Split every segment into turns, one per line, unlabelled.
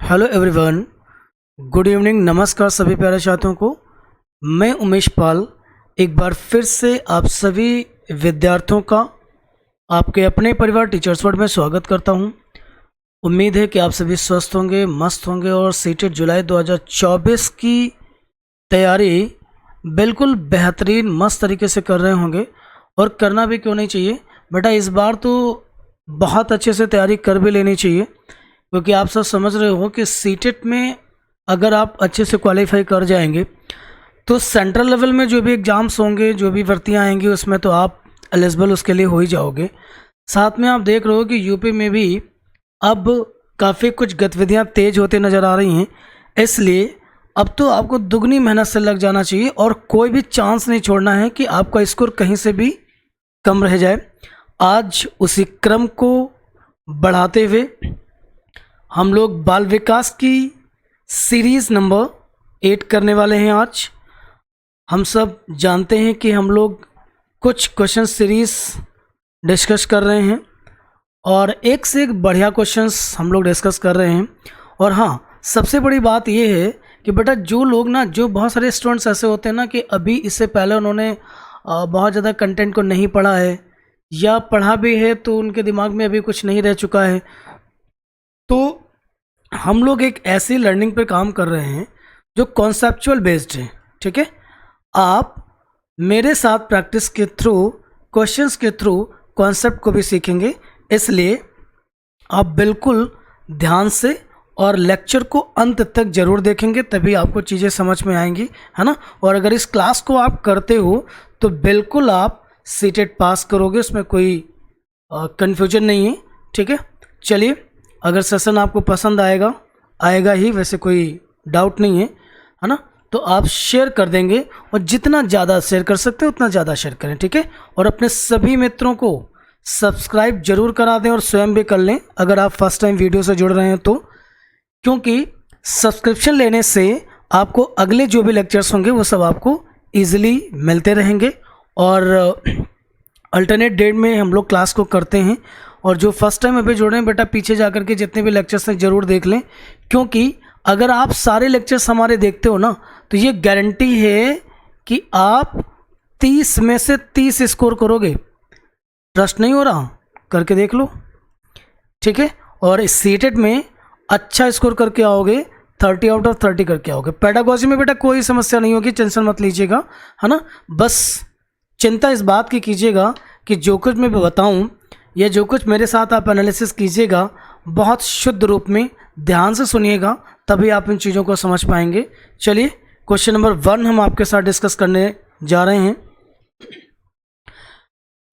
Hello everyone, good evening. नमस्कार सभी प्यारे छात्रों को। मैं उमेश पाल एक बार फिर से आप सभी विद्यार्थियों का आपके अपने परिवार टीचर्स वर्ड में स्वागत करता हूं। उम्मीद है कि आप सभी स्वस्थ होंगे, मस्त होंगे और सीटेट जुलाई 2024 की तैयारी बिल्कुल बेहतरीन मस्त तरीके से कर रहे होंगे। और करना भी क्यों नहीं चाहिए बेटा, इस बार तो बहुत अच्छे से तैयारी कर भी लेनी चाहिए, क्योंकि आप सब समझ रहे हो कि सीटेट में अगर आप अच्छे से क्वालिफाई कर जाएंगे तो सेंट्रल लेवल में जो भी एग्ज़ाम्स होंगे, जो भी भर्तियां आएंगी, उसमें तो आप एलिजिबल उसके लिए हो ही जाओगे। साथ में आप देख रहे हो कि यूपी में भी अब काफ़ी कुछ गतिविधियां तेज होते नज़र आ रही हैं, इसलिए अब तो आपको दुगनी मेहनत से लग जाना चाहिए और कोई भी चांस नहीं छोड़ना है कि आपका स्कोर कहीं से भी कम रह जाए। आज उसी क्रम को बढ़ाते हुए हम लोग बाल विकास की सीरीज़ नंबर 8 करने वाले हैं। आज हम सब जानते हैं कि हम लोग कुछ क्वेश्चन सीरीज़ डिस्कस कर रहे हैं और एक से एक बढ़िया क्वेश्चंस हम लोग डिस्कस कर रहे हैं। और हाँ, सबसे बड़ी बात यह है कि बेटा जो लोग ना, जो बहुत सारे स्टूडेंट्स ऐसे होते हैं ना कि अभी इससे पहले उन्होंने बहुत ज़्यादा कंटेंट को नहीं पढ़ा है या पढ़ा भी है तो उनके दिमाग में अभी कुछ नहीं रह चुका है, तो हम लोग एक ऐसी लर्निंग पर काम कर रहे हैं जो कॉन्सेप्चुअल बेस्ड है। ठीक है, आप मेरे साथ प्रैक्टिस के थ्रू, क्वेश्चंस के थ्रू कॉन्सेप्ट को भी सीखेंगे, इसलिए आप बिल्कुल ध्यान से और लेक्चर को अंत तक ज़रूर देखेंगे, तभी आपको चीज़ें समझ में आएंगी, है ना। और अगर इस क्लास को आप करते हो तो बिल्कुल आप सीटेट पास करोगे, उसमें कोई कन्फ्यूजन नहीं है। ठीक है, चलिए, अगर सेशन आपको पसंद आएगा ही, वैसे कोई डाउट नहीं है ना, तो आप शेयर कर देंगे और जितना ज़्यादा शेयर कर सकते हो उतना ज़्यादा शेयर करें। ठीक है, और अपने सभी मित्रों को सब्सक्राइब जरूर करा दें और स्वयं भी कर लें अगर आप फर्स्ट टाइम वीडियो से जुड़ रहे हैं तो, क्योंकि सब्सक्रिप्शन लेने से आपको अगले जो भी लेक्चर्स होंगे वो सब आपको ईजिली मिलते रहेंगे। और अल्टरनेट डेट में हम लोग क्लास को करते हैं। और जो फर्स्ट टाइम अभी जुड़ रहे हैं बेटा, पीछे जा कर के जितने भी लेक्चर्स हैं ज़रूर देख लें, क्योंकि अगर आप सारे लेक्चर्स हमारे देखते हो ना तो ये गारंटी है कि आप 30 में से 30 स्कोर करोगे। ट्रस्ट नहीं हो रहा, करके देख लो। ठीक है, और इस सीटेट में अच्छा स्कोर करके आओगे, 30 आउट ऑफ 30 करके आओगे। पेडागोजी में बेटा कोई समस्या नहीं होगी, टेंशन मत लीजिएगा, है ना। बस चिंता इस बात की कीजिएगा कि जो कुछ मैं बताऊं या जो कुछ मेरे साथ आप एनालिसिस कीजिएगा, बहुत शुद्ध रूप में ध्यान से सुनिएगा, तभी आप इन चीज़ों को समझ पाएंगे। चलिए, क्वेश्चन नंबर 1 हम आपके साथ डिस्कस करने जा रहे हैं।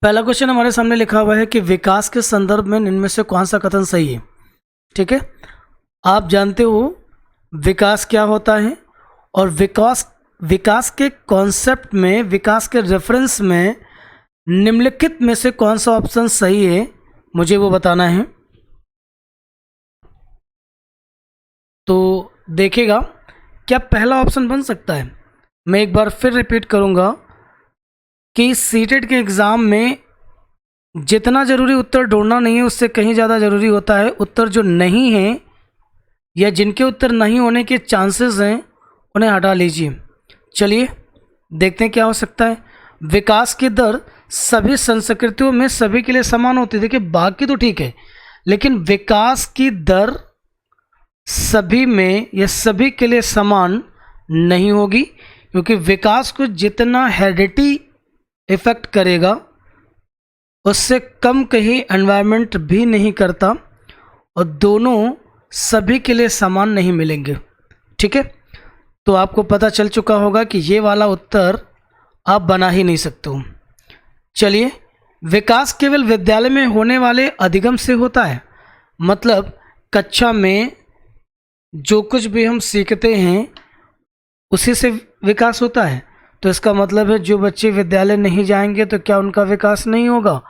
पहला क्वेश्चन हमारे सामने लिखा हुआ है कि विकास के संदर्भ में इनमें से कौन सा कथन सही है। ठीक है, आप जानते हो विकास क्या होता है और विकास के कॉन्सेप्ट में, विकास के रेफरेंस में निम्नलिखित में से कौन सा ऑप्शन सही है, मुझे वो बताना है। तो देखिएगा, क्या पहला ऑप्शन बन सकता है। मैं एक बार फिर रिपीट करूंगा कि सीटेट के एग्ज़ाम में जितना ज़रूरी उत्तर ढूंढना नहीं है, उससे कहीं ज़्यादा ज़रूरी होता है उत्तर जो नहीं है या जिनके उत्तर नहीं होने के चांसेस हैं उन्हें हटा लीजिए। चलिए देखते हैं क्या हो सकता है। विकास की दर सभी संस्कृतियों में सभी के लिए समान होती है। देखिए, बाकी तो ठीक है, लेकिन विकास की दर सभी में या सभी के लिए समान नहीं होगी, क्योंकि विकास को जितना हेरिडिटी इफेक्ट करेगा उससे कम कहीं एनवायरनमेंट भी नहीं करता, और दोनों सभी के लिए समान नहीं मिलेंगे। ठीक है, तो आपको पता चल चुका होगा कि ये वाला उत्तर आप बना ही नहीं सकते हो। चलिए, विकास केवल विद्यालय में होने वाले अधिगम से होता है, मतलब कक्षा में जो कुछ भी हम सीखते हैं उसी से विकास होता है। तो इसका मतलब है जो बच्चे विद्यालय नहीं जाएंगे तो क्या उनका विकास नहीं होगा।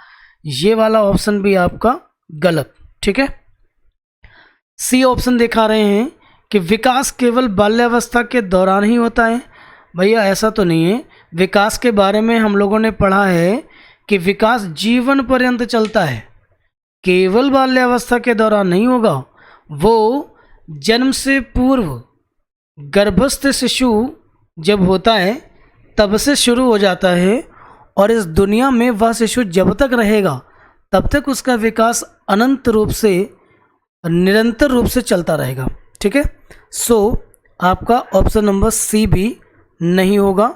ये वाला ऑप्शन भी आपका गलत। ठीक है, सी ऑप्शन दिखा रहे हैं कि विकास केवल बाल्यावस्था के दौरान ही होता है। भैया ऐसा तो नहीं है, विकास के बारे में हम लोगों ने पढ़ा है कि विकास जीवन पर्यंत चलता है, केवल बाल्यावस्था के दौरान नहीं होगा। वो जन्म से पूर्व गर्भस्थ शिशु जब होता है तब से शुरू हो जाता है और इस दुनिया में वह शिशु जब तक रहेगा तब तक उसका विकास अनंत रूप से निरंतर रूप से चलता रहेगा। ठीक है, सो आपका ऑप्शन नंबर सी भी नहीं होगा।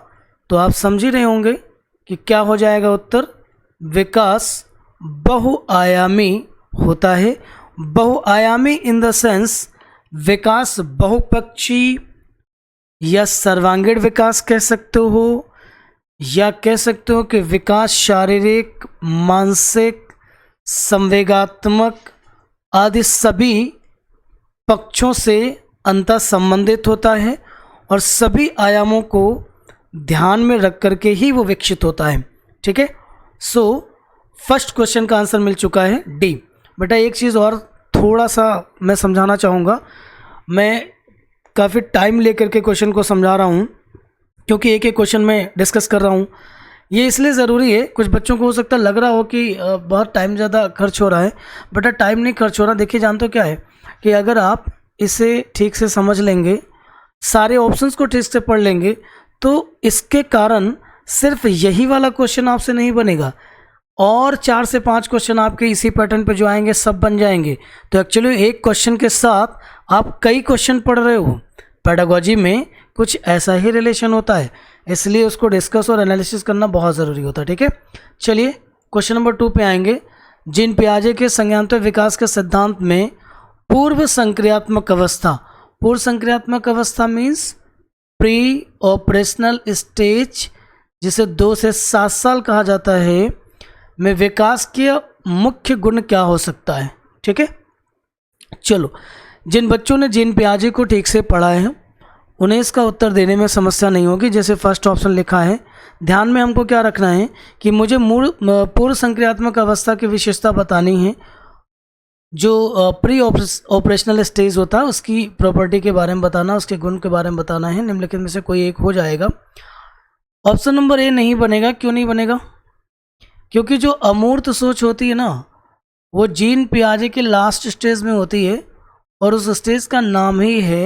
तो आप समझ ही रहे होंगे कि क्या हो जाएगा उत्तर। विकास बहुआयामी होता है। बहुआयामी इन द सेंस विकास बहुपक्षी या सर्वांगीण विकास कह सकते हो, या कह सकते हो कि विकास शारीरिक, मानसिक, संवेगात्मक आदि सभी पक्षों से अंतः संबंधित होता है और सभी आयामों को ध्यान में रख करके ही वो विकसित होता है। ठीक है, सो फर्स्ट क्वेश्चन का आंसर मिल चुका है डी। बेटा एक चीज़ और थोड़ा सा मैं समझाना चाहूँगा। मैं काफ़ी टाइम लेकर के क्वेश्चन को समझा रहा हूँ क्योंकि एक एक क्वेश्चन में डिस्कस कर रहा हूँ। ये इसलिए ज़रूरी है, कुछ बच्चों को हो सकता है लग रहा हो कि बहुत टाइम ज़्यादा खर्च हो रहा है। बेटा टाइम नहीं खर्च हो रहा। देखिए जानते हो क्या है कि अगर आप इसे ठीक से समझ लेंगे, सारे ऑप्शंस को ठीक से पढ़ लेंगे, तो इसके कारण सिर्फ यही वाला क्वेश्चन आपसे नहीं बनेगा, और 4 से 5 क्वेश्चन आपके इसी पैटर्न पे जो आएंगे सब बन जाएंगे। तो एक्चुअली एक क्वेश्चन के साथ आप कई क्वेश्चन पढ़ रहे हो। पेडागोजी में कुछ ऐसा ही रिलेशन होता है, इसलिए उसको डिस्कस और एनालिसिस करना बहुत ज़रूरी होता है। ठीक है, चलिए क्वेश्चन नंबर 2 पे आएंगे। जीन पियाजे के संज्ञानात्मक विकास के सिद्धांत में पूर्व संक्रियात्मक अवस्था, पूर्व संक्रियात्मक अवस्था मीन्स प्री ऑपरेशनल स्टेज, जिसे 2 से 7 साल कहा जाता है, में विकास के मुख्य गुण क्या हो सकता है। ठीक है, चलो जिन बच्चों ने जीन पियाजे को ठीक से पढ़ा है उन्हें इसका उत्तर देने में समस्या नहीं होगी। जैसे फर्स्ट ऑप्शन लिखा है, ध्यान में हमको क्या रखना है कि मुझे पूर्व संक्रियात्मक अवस्था की विशेषता बतानी है। जो प्री ऑपरेशनल स्टेज होता है उसकी प्रॉपर्टी के बारे में बताना, उसके गुण के बारे में बताना है। निम्नलिखित में से कोई एक हो जाएगा। ऑप्शन नंबर ए नहीं बनेगा। क्यों नहीं बनेगा? क्योंकि जो अमूर्त सोच होती है ना, वो जीन पियाजे के लास्ट स्टेज में होती है और उस स्टेज का नाम ही है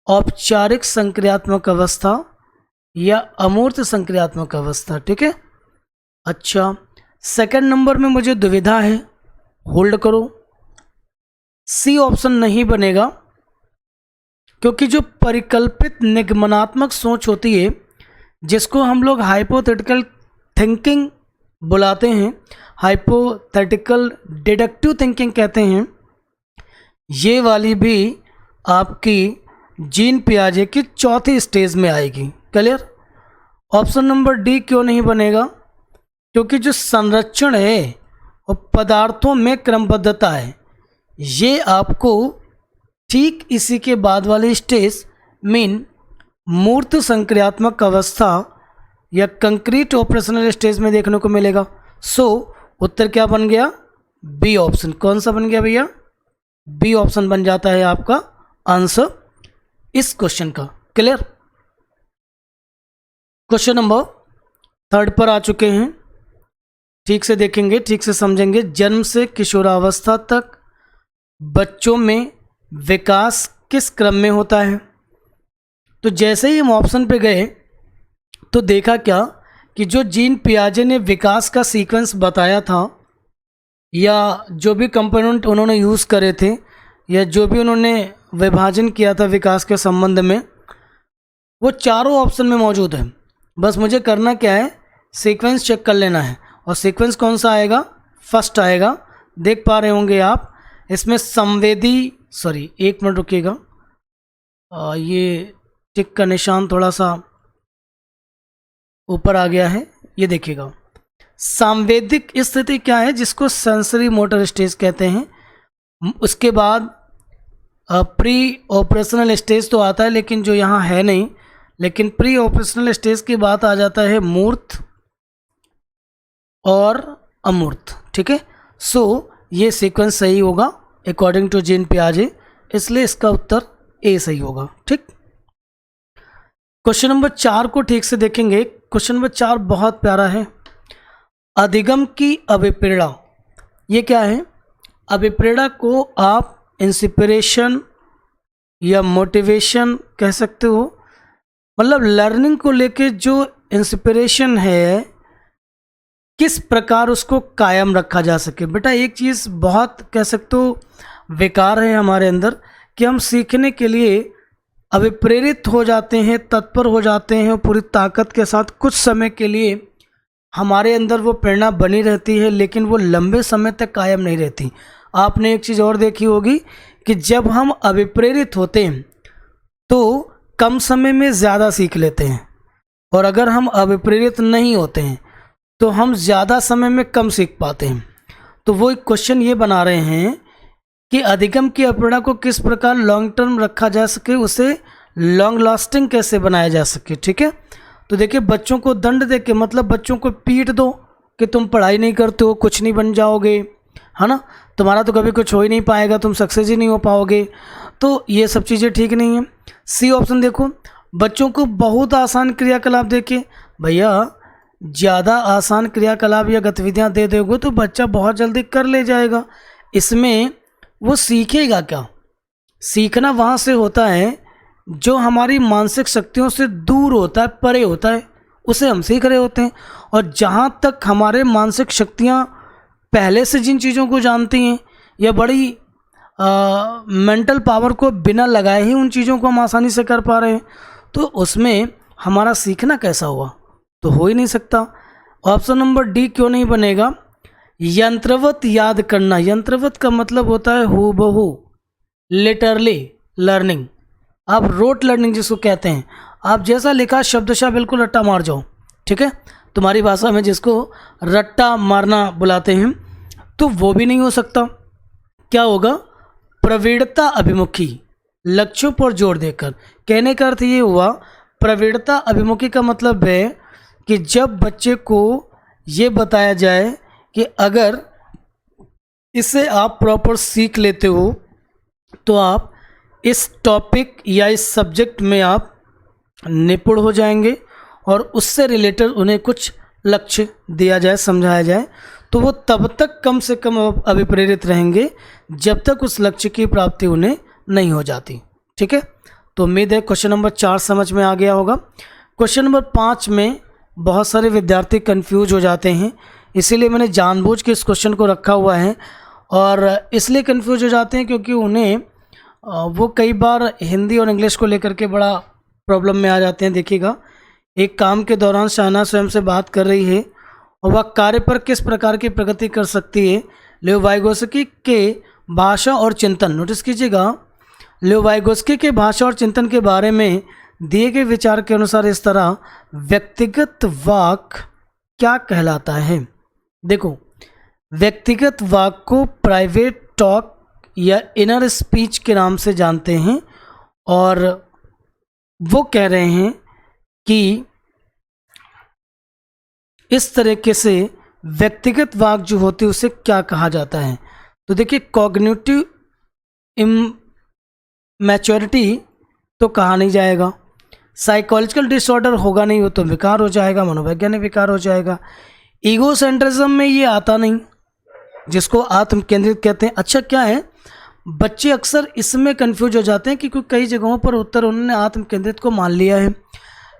औपचारिक संक्रियात्मक अवस्था या अमूर्त संक्रियात्मक अवस्था। ठीक है, अच्छा सेकंड नंबर में मुझे दुविधा है, होल्ड करो। सी ऑप्शन नहीं बनेगा क्योंकि जो परिकल्पित निगमनात्मक सोच होती है, जिसको हम लोग हाइपोथेटिकल थिंकिंग बुलाते हैं, हाइपोथेटिकल डिडक्टिव थिंकिंग कहते हैं, ये वाली भी आपकी जीन पियाजे की चौथी स्टेज में आएगी। क्लियर? ऑप्शन नंबर डी क्यों नहीं बनेगा? क्योंकि जो संरक्षण है और पदार्थों में क्रमबद्धता है, ये आपको ठीक इसी के बाद वाली स्टेज मीन मूर्त संक्रियात्मक अवस्था या कंक्रीट ऑपरेशनल स्टेज में देखने को मिलेगा। सो उत्तर क्या बन गया? B option. कौन सा बन गया भैया? बी ऑप्शन बन जाता है आपका आंसर इस क्वेश्चन का। क्लियर? क्वेश्चन नंबर 3 पर आ चुके हैं। ठीक से देखेंगे, ठीक से समझेंगे। जन्म से किशोरावस्था तक बच्चों में विकास किस क्रम में होता है? तो जैसे ही हम ऑप्शन पे गए तो देखा क्या कि जो जीन पियाजे ने विकास का सीक्वेंस बताया था, या जो भी कंपोनेंट उन्होंने यूज़ करे थे, या जो भी उन्होंने विभाजन किया था विकास के संबंध में, वो चारों ऑप्शन में मौजूद है। बस मुझे करना क्या है, सीक्वेंस चेक कर लेना है। और सीक्वेंस कौन सा आएगा? फर्स्ट आएगा। देख पा रहे होंगे आप, इसमें संवेदी, सॉरी एक मिनट रुकिएगा, ये टिक का निशान थोड़ा सा ऊपर आ गया है, ये देखिएगा। सांवेदिक स्थिति क्या है? जिसको सेंसरी मोटर स्टेज कहते हैं। उसके बाद प्री ऑपरेशनल स्टेज तो आता है, लेकिन जो यहाँ है नहीं, लेकिन प्री ऑपरेशनल स्टेज की बात आ जाता है मूर्त और अमूर्त। ठीक है, सो ये सीक्वेंस सही होगा अकॉर्डिंग टू जीन पियाजे, इसलिए इसका उत्तर ए सही होगा। ठीक, क्वेश्चन नंबर 4 को ठीक से देखेंगे। क्वेश्चन नंबर 4 बहुत प्यारा है। अधिगम की अभिप्रेरणा, ये क्या है? अभिप्रेरणा को आप इंस्पिरेशन, या मोटिवेशन कह सकते हो। मतलब लर्निंग को लेके जो इंस्पिरेशन है, किस प्रकार उसको कायम रखा जा सके। बेटा एक चीज़ बहुत कह सकते हो विकार है हमारे अंदर कि हम सीखने के लिए अभिप्रेरित हो जाते हैं, तत्पर हो जाते हैं पूरी ताकत के साथ। कुछ समय के लिए हमारे अंदर वो प्रेरणा बनी रहती है, लेकिन वो लंबे समय तक कायम नहीं रहती। आपने एक चीज़ और देखी होगी कि जब हम अभिप्रेरित होते हैं तो कम समय में ज़्यादा सीख लेते हैं, और अगर हम अभिप्रेरित नहीं होते हैं तो हम ज़्यादा समय में कम सीख पाते हैं। तो वो एक क्वेश्चन ये बना रहे हैं कि अधिगम की अप्रेरणा को किस प्रकार लॉन्ग टर्म रखा जा सके, उसे लॉन्ग लास्टिंग कैसे बनाया जा सके। ठीक है, तो देखिए बच्चों को दंड दे के, मतलब बच्चों को पीट दो कि तुम पढ़ाई नहीं करते हो, कुछ नहीं बन जाओगे, है ना, तुम्हारा तो कभी कुछ हो ही नहीं पाएगा, तुम सक्सेस ही नहीं हो पाओगे, तो ये सब चीज़ें ठीक नहीं है। सी ऑप्शन देखो, बच्चों को बहुत आसान क्रियाकलाप देके, भैया ज़्यादा आसान क्रियाकलाप या गतिविधियाँ दे दोगे तो बच्चा बहुत जल्दी कर ले जाएगा, इसमें वो सीखेगा क्या। सीखना वहाँ से होता है जो हमारी मानसिक शक्तियों से दूर होता है, परे होता है, उसे हम सीख रहे होते हैं। और जहाँ तक हमारे मानसिक शक्तियाँ पहले से जिन चीज़ों को जानती हैं या बड़ी मेंटल पावर को बिना लगाए ही उन चीज़ों को हम आसानी से कर पा रहे हैं, तो उसमें हमारा सीखना कैसा हुआ, तो हो ही नहीं सकता। ऑप्शन नंबर डी क्यों नहीं बनेगा। यंत्रवत याद करना, यंत्रवत का मतलब होता है हूबहू, लिटरली लर्निंग। आप रोट लर्निंग जिसको कहते हैं, आप जैसा लिखा शब्दशः बिल्कुल रट्टा मार जाओ, ठीक है, तुम्हारी भाषा में जिसको रट्टा मारना बुलाते हैं, तो वो भी नहीं हो सकता। क्या होगा, प्रवीणता अभिमुखी, लक्ष्यों पर जोर देकर। कहने का अर्थ ये हुआ, प्रवीणता अभिमुखी का मतलब है कि जब बच्चे को ये बताया जाए कि अगर इसे आप प्रॉपर सीख लेते हो तो आप इस टॉपिक या इस सब्जेक्ट में आप निपुण हो जाएंगे, और उससे रिलेटेड उन्हें कुछ लक्ष्य दिया जाए, समझाया जाए, तो वो तब तक कम से कम अभिप्रेरित रहेंगे जब तक उस लक्ष्य की प्राप्ति उन्हें नहीं हो जाती। ठीक है, तो उम्मीद है क्वेश्चन नंबर 4 समझ में आ गया होगा। क्वेश्चन नंबर 5 में बहुत सारे विद्यार्थी कंफ्यूज हो जाते हैं, इसीलिए मैंने जानबूझ के इस क्वेश्चन को रखा हुआ है। और इसलिए कंफ्यूज हो जाते हैं क्योंकि उन्हें वो कई बार हिंदी और इंग्लिश को लेकर के बड़ा प्रॉब्लम में आ जाते हैं। देखिएगा, एक काम के दौरान शाहना स्वयं से बात कर रही है और वह कार्य पर किस प्रकार की प्रगति कर सकती है। लेव वाइगोस्की के भाषा और चिंतन, नोटिस कीजिएगा, लेव वाइगोस्की के भाषा और चिंतन के बारे में दिए गए विचार के अनुसार इस तरह व्यक्तिगत वाक क्या कहलाता है। देखो, व्यक्तिगत वाक को प्राइवेट टॉक या इनर स्पीच के नाम से जानते हैं, और वो कह रहे हैं कि इस तरीके से व्यक्तिगत वाक जो होती है उसे क्या कहा जाता है। तो देखिए, कॉग्निटिव इमैच्योरिटी तो कहा नहीं जाएगा, साइकोलॉजिकल डिसऑर्डर होगा नहीं, वो तो विकार हो जाएगा, मनोवैज्ञानिक विकार हो जाएगा। ईगो सेंट्रिज्म में ये आता नहीं, जिसको आत्म केंद्रित कहते हैं। अच्छा क्या है, बच्चे अक्सर इसमें कंफ्यूज हो जाते हैं कि कई जगहों पर उत्तर उन्होंने आत्म केंद्रित को मान लिया है,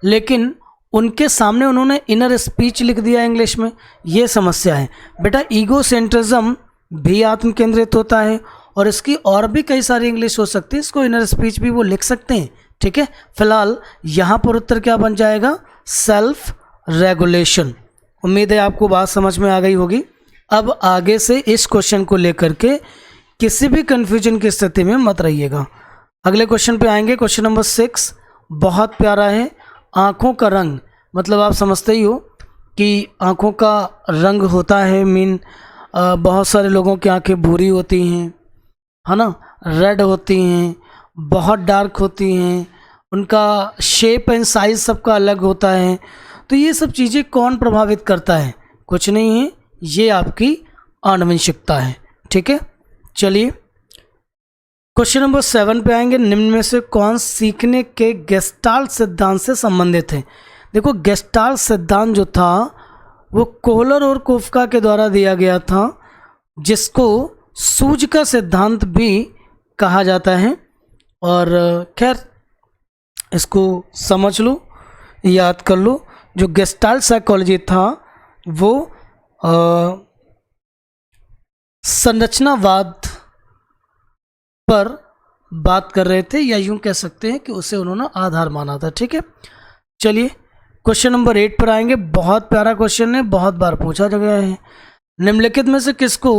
लेकिन उनके सामने उन्होंने इनर स्पीच लिख दिया इंग्लिश में, ये समस्या है। बेटा ईगो सेंट्रिज्म भी आत्म केंद्रित होता है, और इसकी और भी कई सारी इंग्लिश हो सकती है, इसको इनर स्पीच भी वो लिख सकते हैं। ठीक है, फिलहाल यहाँ पर उत्तर क्या बन जाएगा, सेल्फ रेगुलेशन। उम्मीद है आपको बात समझ में आ गई होगी। अब आगे से इस क्वेश्चन को लेकर के किसी भी कंफ्यूजन की स्थिति में मत रहिएगा। अगले क्वेश्चन पे आएंगे। क्वेश्चन नंबर 6 बहुत प्यारा है। आँखों का रंग, मतलब आप समझते ही हो कि आँखों का रंग होता है, बहुत सारे लोगों की आँखें भूरी होती हैं, है ना, रेड होती हैं, बहुत डार्क होती हैं, उनका शेप एंड साइज सबका अलग होता है। तो ये सब चीज़ें कौन प्रभावित करता है, कुछ नहीं है, ये आपकी आनुवंशिकता है। ठीक है, चलिए क्वेश्चन नंबर 7 पे आएंगे। निम्न में से कौन सीखने के गेस्टाल्ट सिद्धांत से संबंधित है। देखो, गेस्टाल्ट सिद्धांत जो था वो कोहलर और कोफका के द्वारा दिया गया था, जिसको सूझ का सिद्धांत भी कहा जाता है। और खैर इसको समझ लो, याद कर लो। जो गेस्टाल्ट साइकोलॉजी था वो संरचनावाद पर बात कर रहे थे, या यूं कह सकते हैं कि उसे उन्होंने आधार माना था। ठीक है, चलिए क्वेश्चन नंबर 8 पर आएंगे। बहुत प्यारा क्वेश्चन है, बहुत बार पूछा गया है। निम्नलिखित में से किसको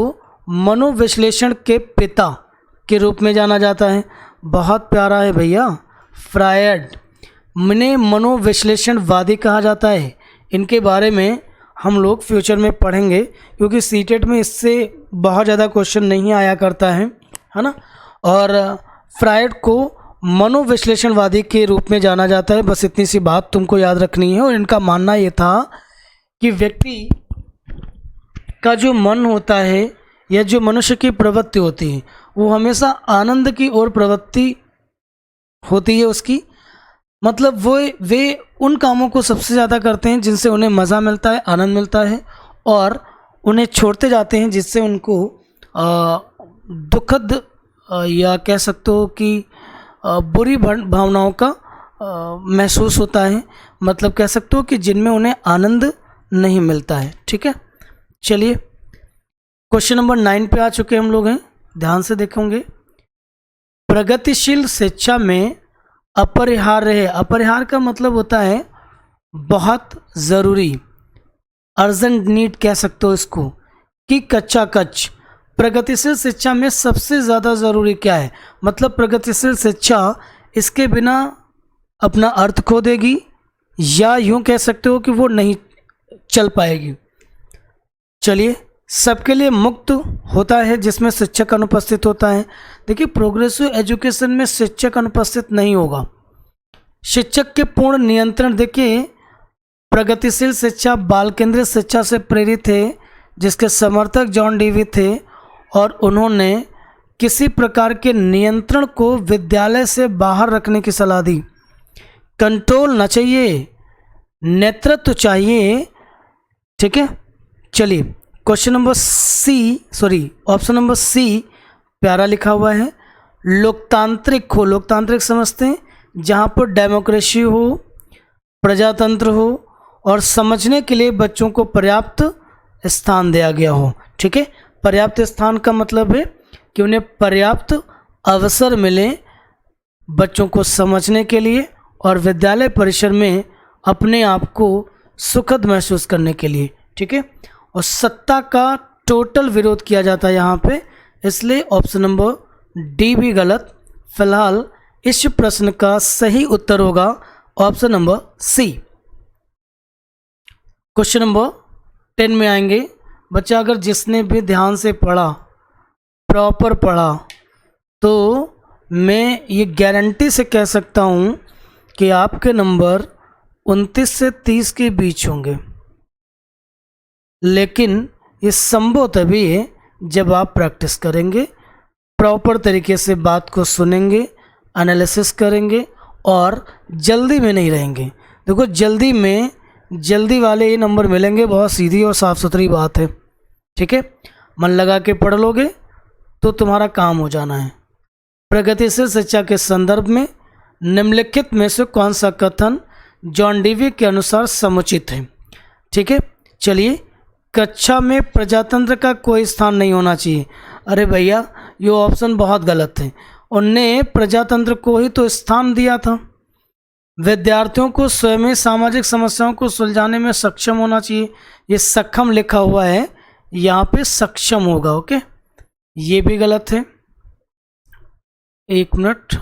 मनोविश्लेषण के पिता के रूप में जाना जाता है? बहुत प्यारा है भैया, फ्रायड। इन्हें मनोविश्लेषणवादी कहा जाता है। इनके बारे में हम लोग फ्यूचर में पढ़ेंगे, क्योंकि सीटेट में इससे बहुत ज़्यादा क्वेश्चन नहीं आया करता है ना। और फ्रायड को मनोविश्लेषणवादी के रूप में जाना जाता है। बस इतनी सी बात तुमको याद रखनी है। और इनका मानना ये था कि व्यक्ति का जो मन होता है या जो मनुष्य की प्रवृत्ति होती है वो हमेशा आनंद की ओर प्रवृत्ति होती है उसकी। मतलब वे उन कामों को सबसे ज़्यादा करते हैं जिनसे उन्हें मज़ा मिलता है, आनंद मिलता है, और उन्हें छोड़ते जाते हैं जिससे उनको दुखद या कह सकते हो कि बुरी भावनाओं का महसूस होता है। मतलब कह सकते हो कि जिनमें उन्हें आनंद नहीं मिलता है। ठीक है, चलिए क्वेश्चन नंबर 9 पे आ चुके हम लोग हैं, ध्यान से देखेंगे। प्रगतिशील शिक्षा में अपरिहार्य है। अपरिहार्य का मतलब होता है बहुत ज़रूरी, अर्जेंट नीड कह सकते हो इसको, कि कच्चा कच। प्रगतिशील शिक्षा में सबसे ज़्यादा ज़रूरी क्या है? मतलब प्रगतिशील शिक्षा इसके बिना अपना अर्थ खो देगी, या यूं कह सकते हो कि वो नहीं चल पाएगी। चलिए, सबके लिए मुक्त होता है जिसमें शिक्षक अनुपस्थित होता है। देखिए, प्रोग्रेसिव एजुकेशन में शिक्षक अनुपस्थित नहीं होगा। शिक्षक के पूर्ण नियंत्रण। देखिए, प्रगतिशील शिक्षा बाल केंद्रित शिक्षा से प्रेरित है, जिसके समर्थक जॉन डीवी थे, और उन्होंने किसी प्रकार के नियंत्रण को विद्यालय से बाहर रखने की सलाह दी। कंट्रोल न चाहिए, नेतृत्व चाहिए। ठीक है, चलिए question number option number C प्यारा लिखा हुआ है। लोकतांत्रिक हो, लोकतांत्रिक समझते हैं जहाँ पर डेमोक्रेसी हो, प्रजातंत्र हो, और समझने के लिए बच्चों को पर्याप्त स्थान दिया गया हो। ठीक है, पर्याप्त स्थान का मतलब है कि उन्हें पर्याप्त अवसर मिले बच्चों को समझने के लिए और विद्यालय परिसर में अपने आप को सुखद महसूस करने के लिए। ठीक है, और सत्ता का टोटल विरोध किया जाता है यहाँ पे, इसलिए ऑप्शन नंबर डी भी गलत। फिलहाल इस प्रश्न का सही उत्तर होगा option number C. Question number 10 में आएंगे। बच्चा अगर जिसने भी ध्यान से पढ़ा, प्रॉपर पढ़ा, तो मैं ये गारंटी से कह सकता हूँ कि आपके नंबर 29 से 30 के बीच होंगे। लेकिन ये संभव तभी है जब आप प्रैक्टिस करेंगे, प्रॉपर तरीके से बात को सुनेंगे, एनालिसिस करेंगे और जल्दी में नहीं रहेंगे। देखो, जल्दी वाले ये नंबर मिलेंगे, बहुत सीधी और साफ़ सुथरी बात है। ठीक है, मन लगा के पढ़ लोगे तो तुम्हारा काम हो जाना है। प्रगतिशील शिक्षा के संदर्भ में निम्नलिखित में से कौन सा कथन जॉन डीवी के अनुसार समुचित है? ठीक है, चलिए, कक्षा में प्रजातंत्र का कोई स्थान नहीं होना चाहिए। अरे भैया, ये ऑप्शन बहुत गलत है। उनने प्रजातंत्र को ही तो स्थान दिया था। विद्यार्थियों को स्वयं ही सामाजिक समस्याओं को सुलझाने में सक्षम होना चाहिए। ये सक्षम लिखा हुआ है, यहाँ पे सक्षम होगा। ओके, ये भी गलत है। एक मिनट,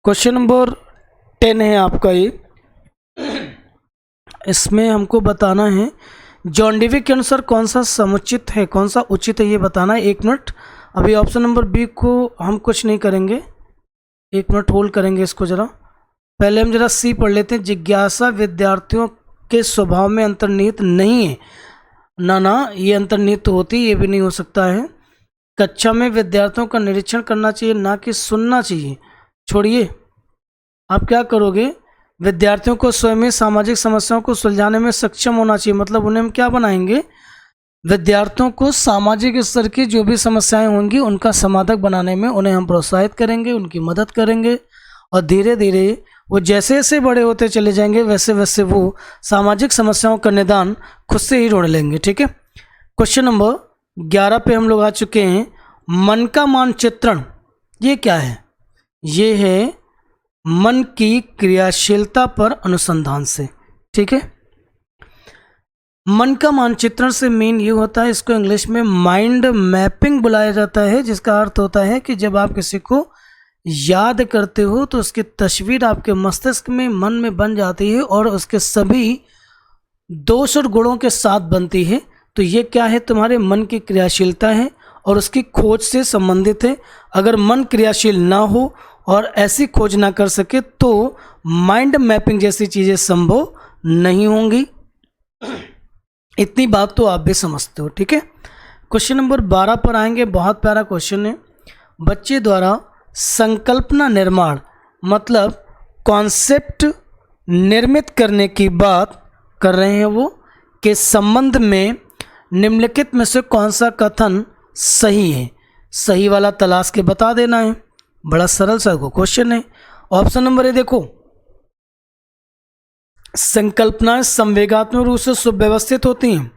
क्वेश्चन नंबर 10 है आपका ये। इसमें हमको बताना है जॉन डीवी के अनुसार कौन सा समुचित है, कौन सा उचित है, ये बताना है। एक मिनट, अभी ऑप्शन नंबर बी को हम कुछ नहीं करेंगे, एक मिनट होल्ड करेंगे इसको ज़रा। पहले हम ज़रा सी पढ़ लेते हैं। जिज्ञासा विद्यार्थियों के स्वभाव में अंतर्निहित नहीं है। ना, ये अंतर्निहित होती, ये भी नहीं हो सकता है। कक्षा में विद्यार्थियों का निरीक्षण करना चाहिए, ना कि सुनना चाहिए। छोड़िए, आप क्या करोगे, विद्यार्थियों को स्वयं ही सामाजिक समस्याओं को सुलझाने में सक्षम होना चाहिए। मतलब उन्हें हम क्या बनाएंगे, विद्यार्थियों को सामाजिक स्तर की जो भी समस्याएं होंगी उनका समाधान बनाने में उन्हें हम प्रोत्साहित करेंगे, उनकी मदद करेंगे और धीरे धीरे वो जैसे जैसे बड़े होते चले जाएंगे वैसे वैसे वो सामाजिक समस्याओं का निदान खुद से ही ढूंढ लेंगे। ठीक है, क्वेश्चन नंबर 11 पे हम लोग आ चुके हैं। मन का मानचित्रण ये क्या है? ये है मन की क्रियाशीलता पर अनुसंधान से। ठीक है, मन का मानचित्रण से मेन ये होता है, इसको इंग्लिश में माइंड मैपिंग बुलाया जाता है, जिसका अर्थ होता है कि जब आप किसी को याद करते हो तो उसकी तस्वीर आपके मस्तिष्क में, मन में बन जाती है और उसके सभी दोष और गुणों के साथ बनती है। तो ये क्या है? तुम्हारे मन की क्रियाशीलता है और उसकी खोज से संबंधित है। अगर मन क्रियाशील ना हो और ऐसी खोज ना कर सके तो माइंड मैपिंग जैसी चीज़ें संभव नहीं होंगी। इतनी बात तो आप भी समझते हो। ठीक है, क्वेश्चन नंबर 12 पर आएंगे। बहुत प्यारा क्वेश्चन है। बच्चे द्वारा संकल्पना निर्माण मतलब कॉन्सेप्ट निर्मित करने की बात कर रहे हैं वो, के संबंध में निम्नलिखित में से कौन सा कथन सही है? सही वाला तलाश के बता देना है। बड़ा सरल सा क्वेश्चन है। ऑप्शन नंबर ए देखो, संकल्पनाएं संवेगात्मक रूप से सुव्यवस्थित होती हैं।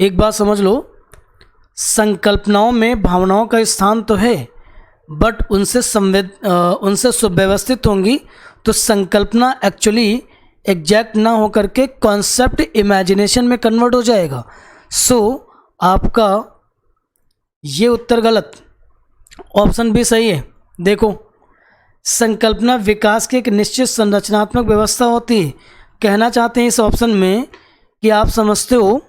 एक बात समझ लो, संकल्पनाओं में भावनाओं का स्थान तो है बट उनसे सुव्यवस्थित होंगी तो संकल्पना एक्चुअली एग्जैक्ट ना होकर के कॉन्सेप्ट इमेजिनेशन में कन्वर्ट हो जाएगा। सो आपका ये उत्तर गलत, ऑप्शन बी सही है। देखो, संकल्पना विकास की एक निश्चित संरचनात्मक व्यवस्था होती है। कहना चाहते हैं इस ऑप्शन में कि आप समझते हो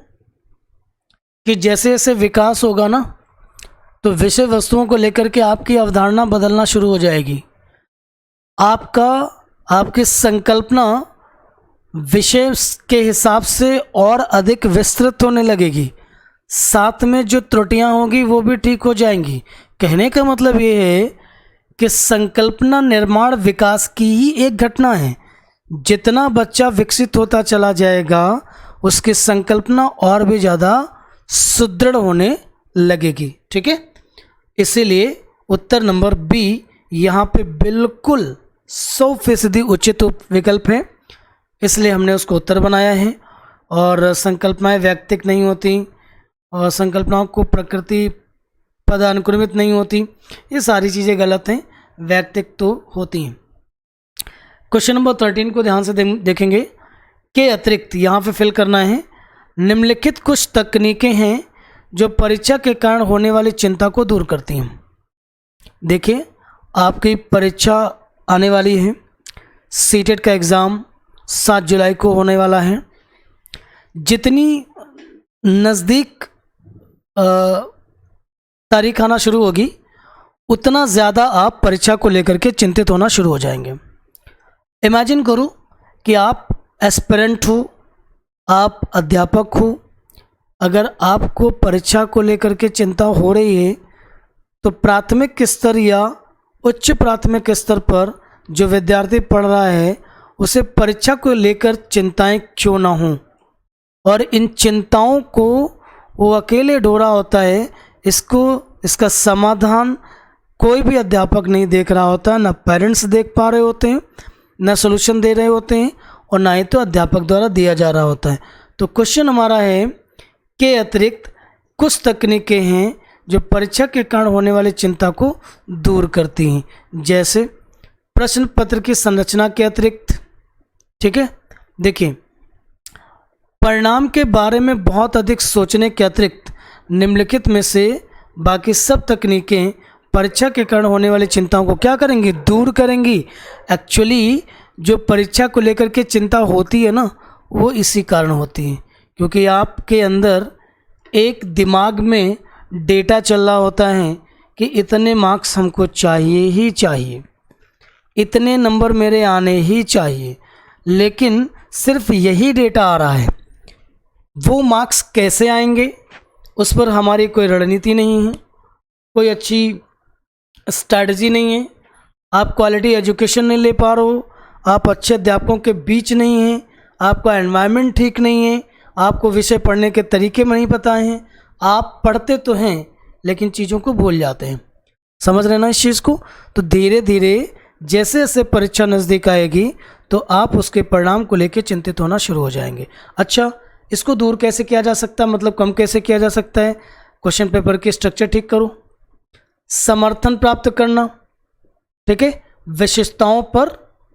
कि जैसे जैसे विकास होगा ना तो विषय वस्तुओं को लेकर के आपकी अवधारणा बदलना शुरू हो जाएगी। आपकी संकल्पना विषय के हिसाब से और अधिक विस्तृत होने लगेगी, साथ में जो त्रुटियां होंगी वो भी ठीक हो जाएंगी। कहने का मतलब ये है कि संकल्पना निर्माण विकास की ही एक घटना है। जितना बच्चा विकसित होता चला जाएगा उसकी संकल्पना और भी ज़्यादा सुदृढ़ होने लगेगी। ठीक है, इसीलिए उत्तर नंबर बी यहाँ पे बिल्कुल 100% उचित विकल्प है, इसलिए हमने उसको उत्तर बनाया है। और संकल्पनाएं वैयक्तिक नहीं होती और संकल्पनाओं को प्रकृति पदानुक्रमित नहीं होती, ये सारी चीज़ें गलत हैं, वैयक्तिक तो होती हैं। क्वेश्चन नंबर 13 को ध्यान से देखेंगे। के अतिरिक्त यहाँ पे फिल करना है। निम्नलिखित कुछ तकनीकें हैं जो परीक्षा के कारण होने वाली चिंता को दूर करती हैं। देखिए, आपकी परीक्षा आने वाली है, सीटेट का एग्ज़ाम 7 जुलाई को होने वाला है। जितनी नज़दीक तारीख आना शुरू होगी उतना ज़्यादा आप परीक्षा को लेकर के चिंतित होना शुरू हो जाएंगे। इमेजिन करो कि आप एस्पिरेंट हो, आप अध्यापक हो। अगर आपको परीक्षा को लेकर के चिंता हो रही है तो प्राथमिक स्तर या उच्च प्राथमिक स्तर पर जो विद्यार्थी पढ़ रहा है उसे परीक्षा को लेकर चिंताएं क्यों ना हों, और इन चिंताओं को वो अकेले ढो रहा होता है। इसका समाधान कोई भी अध्यापक नहीं देख रहा होता, ना पेरेंट्स देख पा रहे होते हैं, ना सॉल्यूशन दे रहे होते हैं और ना ही तो अध्यापक द्वारा दिया जा रहा होता है। तो क्वेश्चन हमारा है के अतिरिक्त कुछ तकनीकें हैं जो परीक्षा के कारण होने वाली चिंता को दूर करती हैं, जैसे प्रश्न पत्र की संरचना के अतिरिक्त। ठीक है, देखिए, परिणाम के बारे में बहुत अधिक सोचने के अतिरिक्त निम्नलिखित में से बाकी सब तकनीकें परीक्षा के कारण होने वाली चिंताओं को क्या करेंगी? दूर करेंगी। एक्चुअली जो परीक्षा को लेकर के चिंता होती है ना, वो इसी कारण होती है क्योंकि आपके अंदर एक दिमाग में डेटा चल रहा होता है कि इतने मार्क्स हमको चाहिए ही चाहिए, इतने नंबर मेरे आने ही चाहिए, लेकिन सिर्फ यही डेटा आ रहा है। वो मार्क्स कैसे आएंगे उस पर हमारी कोई रणनीति नहीं है, कोई अच्छी स्ट्रैटेजी नहीं है। आप क्वालिटी एजुकेशन नहीं ले पा रहे हो, आप अच्छे अध्यापकों के बीच नहीं हैं, आपका एनवायरनमेंट ठीक नहीं है, आपको विषय पढ़ने के तरीके में नहीं पता हैं, आप पढ़ते तो हैं लेकिन चीज़ों को भूल जाते हैं। समझ रहे ना इस चीज़ को? तो धीरे धीरे जैसे जैसे परीक्षा नज़दीक आएगी तो आप उसके परिणाम को लेकर चिंतित होना शुरू हो जाएंगे। अच्छा, इसको दूर कैसे किया जा सकता है, मतलब कम कैसे किया जा सकता है? क्वेश्चन पेपर की स्ट्रक्चर ठीक करो, समर्थन प्राप्त करना, ठीक है, विशेषताओं पर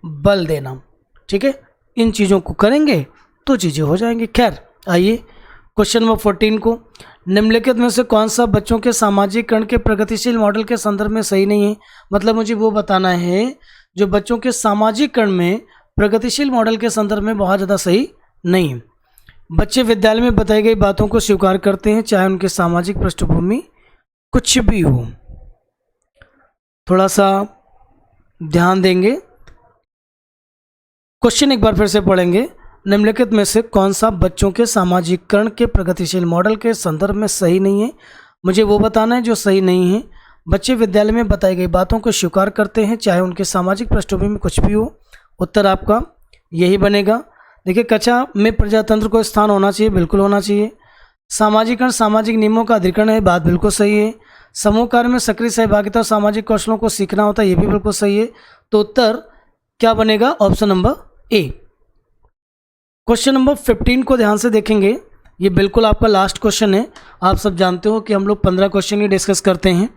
बल देना, ठीक है, इन चीज़ों को करेंगे तो चीज़ें हो जाएंगी। खैर आइए क्वेश्चन नंबर 14 को, निम्नलिखित में से कौन सा बच्चों के सामाजिकरण के प्रगतिशील मॉडल के संदर्भ में सही नहीं है? मतलब मुझे वो बताना है जो बच्चों के सामाजिकरण में प्रगतिशील मॉडल के संदर्भ में बहुत ज़्यादा सही नहीं है। बच्चे विद्यालय में बताई गई बातों को स्वीकार करते हैं चाहे उनकी सामाजिक पृष्ठभूमि कुछ भी हो। थोड़ा सा ध्यान देंगे, क्वेश्चन एक बार फिर से पढ़ेंगे। निम्नलिखित में से कौन सा बच्चों के सामाजिकरण के प्रगतिशील मॉडल के संदर्भ में सही नहीं है? मुझे वो बताना है जो सही नहीं है। बच्चे विद्यालय में बताई गई बातों को स्वीकार करते हैं चाहे उनके सामाजिक पृष्ठभूमि में कुछ भी हो। उत्तर आपका यही बनेगा। देखिए, कक्षा में प्रजातंत्र को स्थान होना चाहिए, बिल्कुल होना चाहिए। सामाजिकरण सामाजिक नियमों का अधिकरण है, बात बिल्कुल सही है। समूह कार्य में सक्रिय सहभागिता और सामाजिक कौशलों को सीखना होता है, ये भी बिल्कुल सही है। तो उत्तर क्या बनेगा? Option number A. Question number 15 को ध्यान से देखेंगे, ये बिल्कुल आपका लास्ट क्वेश्चन है। आप सब जानते हो कि हम लोग 15 क्वेश्चन ही डिस्कस करते हैं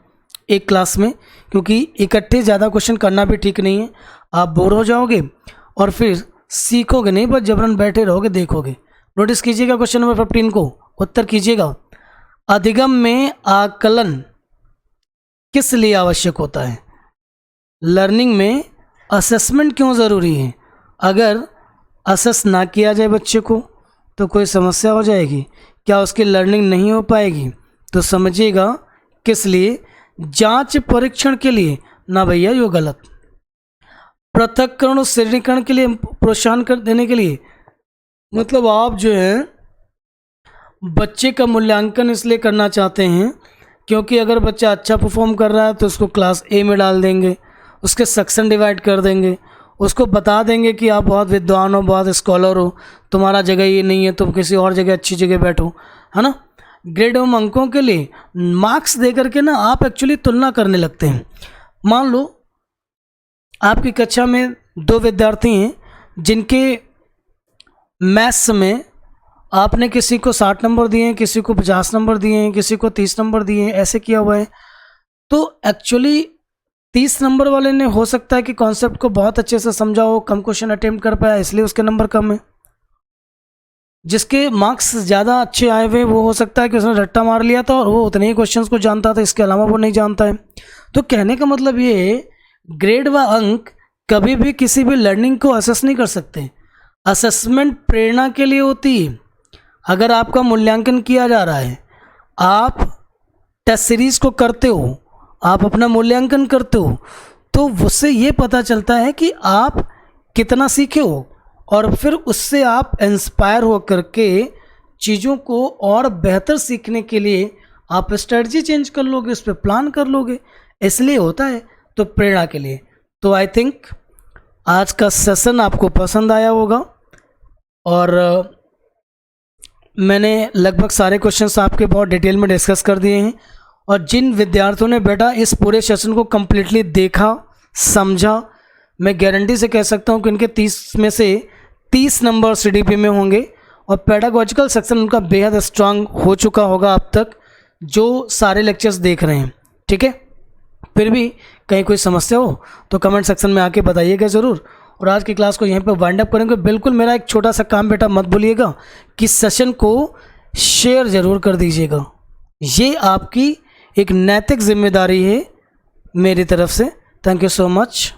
एक क्लास में, क्योंकि इकट्ठे ज़्यादा क्वेश्चन करना भी ठीक नहीं है। आप बोर हो जाओगे और फिर सीखोगे नहीं, बस जबरन बैठे रहोगे, देखोगे। नोटिस कीजिएगा क्वेश्चन नंबर 15 को, उत्तर कीजिएगा। अधिगम में आकलन किस लिए आवश्यक होता है? लर्निंग में असेसमेंट क्यों ज़रूरी है? अगर असेस ना किया जाए बच्चे को तो कोई समस्या हो जाएगी, क्या उसकी लर्निंग नहीं हो पाएगी? तो समझिएगा किस लिए? जांच परीक्षण के लिए ना भैया, यो गलत। पृथक्करण और श्रेणीकरण के लिए प्रोत्साहन कर देने के लिए, मतलब आप जो है बच्चे का मूल्यांकन इसलिए करना चाहते हैं क्योंकि अगर बच्चा अच्छा परफॉर्म कर रहा है तो उसको क्लास ए में डाल देंगे, उसके सेक्शन डिवाइड कर देंगे, उसको बता देंगे कि आप बहुत विद्वान हो, बहुत स्कॉलर हो, तुम्हारा जगह ये नहीं है, तुम किसी और जगह अच्छी जगह बैठो, है ना। ग्रेड एवं अंकों के लिए मार्क्स दे करके ना आप एक्चुअली तुलना करने लगते हैं। मान लो आपकी कक्षा में 2 विद्यार्थी हैं जिनके मैथ्स में आपने किसी को 60 नंबर दिए हैं, किसी को 50 नंबर दिए हैं, किसी को 30 नंबर दिए हैं, ऐसे किया हुआ है। तो एक्चुअली 30 नंबर वाले ने हो सकता है कि कॉन्सेप्ट को बहुत अच्छे से समझा हो, कम क्वेश्चन अटेम्प्ट कर पाया, इसलिए उसके नंबर कम है। जिसके मार्क्स ज़्यादा अच्छे आए हुए वो हो सकता है कि उसने रट्टा मार लिया था और वो उतने ही क्वेश्चंस को जानता था, इसके अलावा वो नहीं जानता है। तो कहने का मतलब ये है, ग्रेड व अंक कभी भी किसी भी लर्निंग को असेस नहीं कर सकते। असेसमेंट प्रेरणा के लिए होती है। अगर आपका मूल्यांकन किया जा रहा है, आप टेस्ट सीरीज़ को करते हो, आप अपना मूल्यांकन करते हो, तो उससे ये पता चलता है कि आप कितना सीखे हो और फिर उससे आप इंस्पायर हो करके चीज़ों को और बेहतर सीखने के लिए आप स्ट्रेटजी चेंज कर लोगे, उस पर प्लान कर लोगे, इसलिए होता है। तो प्रेरणा के लिए। तो आई थिंक आज का सेशन आपको पसंद आया होगा और मैंने लगभग सारे क्वेश्चंस आपके बहुत डिटेल में डिस्कस कर दिए हैं। और जिन विद्यार्थियों ने बेटा इस पूरे सेशन को कम्प्लीटली देखा, समझा, मैं गारंटी से कह सकता हूं कि उनके 30 में से 30 नंबर सीडीपी में होंगे और पेडागोजिकल सेक्शन उनका बेहद स्ट्रांग हो चुका होगा अब तक, जो सारे लेक्चर्स देख रहे हैं। ठीक है, फिर भी कहीं कोई समस्या हो तो कमेंट सेक्शन में आके बताइएगा ज़रूर। और आज की क्लास को यहीं पे वाइंड अप करेंगे। बिल्कुल मेरा एक छोटा सा काम बेटा मत भूलिएगा कि सेशन को शेयर ज़रूर कर दीजिएगा, ये आपकी एक नैतिक जिम्मेदारी है मेरी तरफ से। Thank you so much.